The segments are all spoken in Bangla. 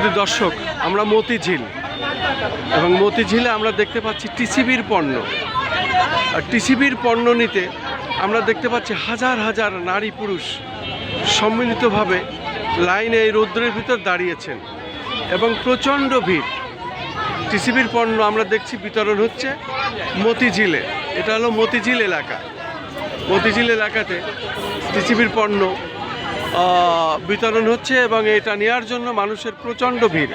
শুধু দর্শক, আমরা মতিঝিল এবং মতিঝিলে আমরা দেখতে পাচ্ছি টিসিবির পণ্য। আর টিসিবির পণ্য নিতে আমরা দেখতে পাচ্ছি হাজার হাজার নারী পুরুষ সম্মিলিতভাবে লাইনে এই রৌদ্রের ভিতর দাঁড়িয়েছেন এবং প্রচণ্ড ভিড়। টিসিবির পণ্য আমরা দেখছি বিতরণ হচ্ছে মতিঝিলে। এটা হলো মতিঝিল এলাকা। মতিঝিল এলাকাতে টিসিবির পণ্য বিতরণ হচ্ছে এবং এটা নেওয়ার জন্য মানুষের প্রচণ্ড ভিড়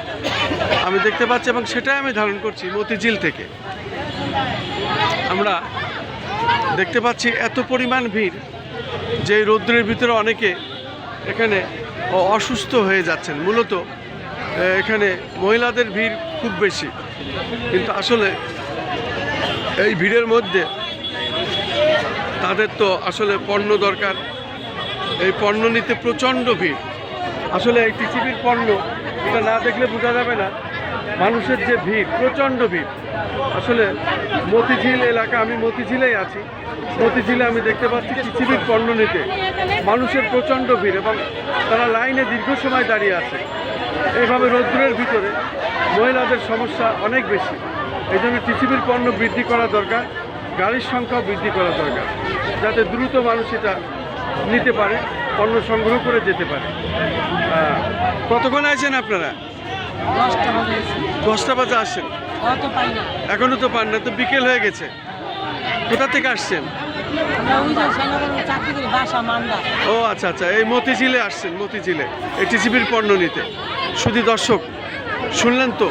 আমি দেখতে পাচ্ছি এবং সেটাই আমি ধারণ করছি মতিঝিল থেকে। আমরা দেখতে পাচ্ছি এত পরিমাণ ভিড় যে রৌদ্রের ভিতরে অনেকে এখানে অসুস্থ হয়ে যাচ্ছেন। মূলত এখানে মহিলাদের ভিড় খুব বেশি, কিন্তু আসলে এই ভিড়ের মধ্যে তাদের তো আসলে পণ্য দরকার। এই পণ্য নিতে প্রচণ্ড ভিড়। আসলে এই টিসিবির পণ্য এটা না দেখলে বোঝা যাবে না মানুষের যে ভিড়, প্রচণ্ড ভিড়। আসলে মতিঝিল এলাকা, আমি মতিঝিলেই আছি। মতিঝিলে আমি দেখতে পাচ্ছি টিসিবির পণ্য নিতে মানুষের প্রচণ্ড ভিড় এবং তারা লাইনে দীর্ঘ সময় দাঁড়িয়ে আছে। এইভাবে রৌদ্রের ভিতরে মহিলাদের সমস্যা অনেক বেশি। এই জন্য টিসিবির পণ্য বৃদ্ধি করা দরকার, গাড়ির সংখ্যাও বৃদ্ধি করা দরকার, যাতে দ্রুত মানুষ এটা নিতে পারে, পণ্য সংগ্রহ করে যেতে পারে। কতক্ষণ আছেন আপনারা? 10টা বাজে আসছেন, এখনো তো পান না, তো বিকেল হয়ে গেছে। কোথা থেকে আসছেন? ও আচ্ছা আচ্ছা, এই মতিঝিলে আসছেন। মতিঝিলে এই টিসিবির পণ্য নিতে। শুধু দর্শক শুনলেন তো,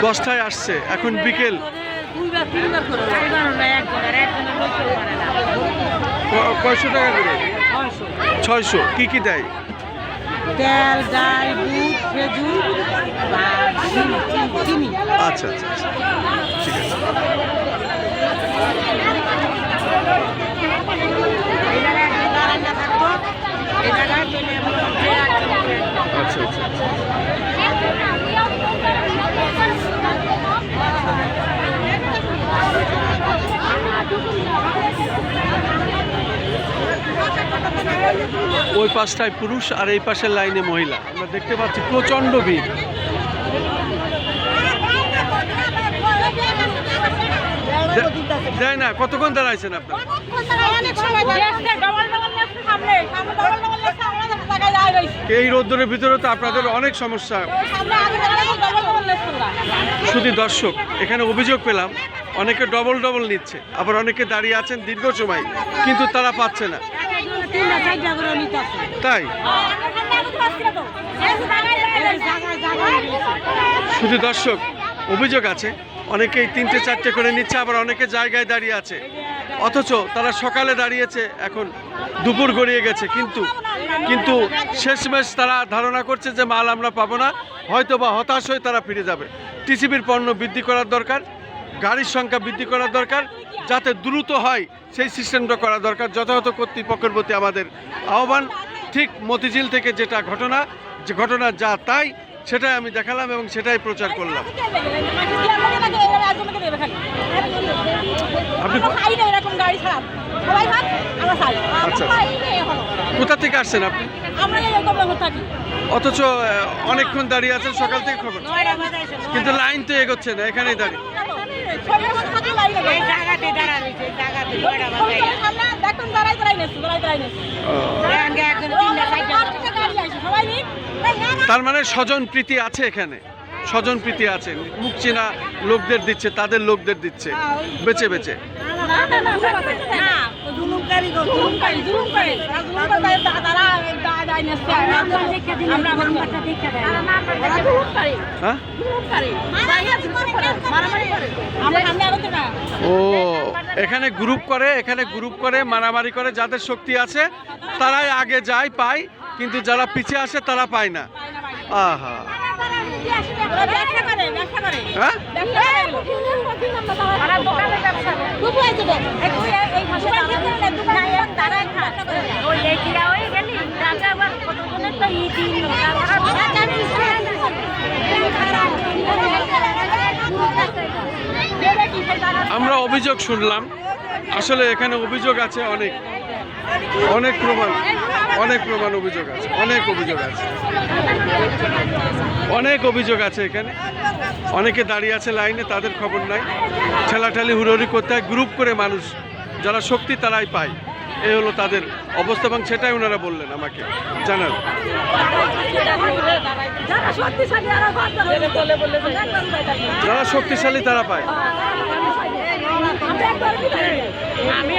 10টায় আসছে, এখন বিকেল। কয়শো টাকা করে? 600। কি কি দেয়? তেল, ডাল, দুধ, খেজুর, চিনি। আচ্ছা আচ্ছা, ঠিক আছে। আচ্ছা আচ্ছা, ওই পাশটায় পুরুষ আর এই পাশের লাইনে মহিলা। আমরা দেখতে পাচ্ছি প্রচণ্ড ভিড়। দেয় না? কতক্ষণ দাঁড়াইছেন আপনার? এই রোদ্রের ভিতরে তো আপনাদের অনেক সমস্যা। শুধু দর্শক, এখানে অভিযোগ পেলাম অনেকে ডবল ডবল নিচ্ছে, আবার অনেকে দাঁড়িয়ে আছেন দীর্ঘ সময়, কিন্তু তারা পাচ্ছে না। তাই শুধু দর্শক, অভিযোগ আছে অনেকেই 3টে 4টে করে নিচ্ছে, আবার অনেকে জায়গায় দাঁড়িয়ে আছে, অথচ তারা সকালে দাঁড়িয়েছে, এখন দুপুর গড়িয়ে গেছে, কিন্তু শেষমেশ তারা ধারণা করছে যে মাল আমরা পাবো না, হয়তো বা হতাশ হয়ে তারা ফিরে যাবে। টিসিবির পণ্য বৃদ্ধি করার দরকার, গাড়ির সংখ্যা বৃদ্ধি করার দরকার, যাতে দ্রুত হয় সেই সিস্টেমটা করা দরকার। যথাযথ কর্তৃপক্ষের প্রতি আমাদের আহ্বান। ঠিক মতিঝিল থেকে যেটা ঘটনা যা তাই সেটাই আমি দেখালাম এবং সেটাই প্রচার করলাম। আচ্ছা, কোথা থেকে আসছেন আপনি? অথচ অনেকক্ষণ দাঁড়িয়ে আছেন, সকাল থেকে খবর, কিন্তু লাইন তো এগোচ্ছে না, এখানেই দাঁড়িয়ে। তার মানে স্বজন প্রীতি আছে এখানে, স্বজন প্রীতি আছে, মুখ চেনা লোকদের দিচ্ছে, তাদের লোকদের দিচ্ছে বেছে বেছে। ও এখানে গ্রুপ করে মারামারি করে, যাদের শক্তি আছে তারাই আগে যায়, পায়, কিন্তু যারা পিছিয়ে আসে তারা পায় না। আহা, আমরা অভিযোগ শুনলাম, আসলে এখানে অভিযোগ আছে অনেক অনেক প্রমাণ অভিযোগ আছে, অনেক অভিযোগ আছে এখানে। অনেকে দাঁড়িয়ে আছে লাইনে, তাদের খবর নাই। ঠেলাঠালি হুড়োহুড়ি করতে হয়, গ্রুপ করে মানুষ যারা শক্তি তারাই পায়, এই হলো তাদের অবস্থা, এবং সেটাই ওনারা বললেন আমাকে জানান। যারা শক্তিশালী তারা পায়। আমি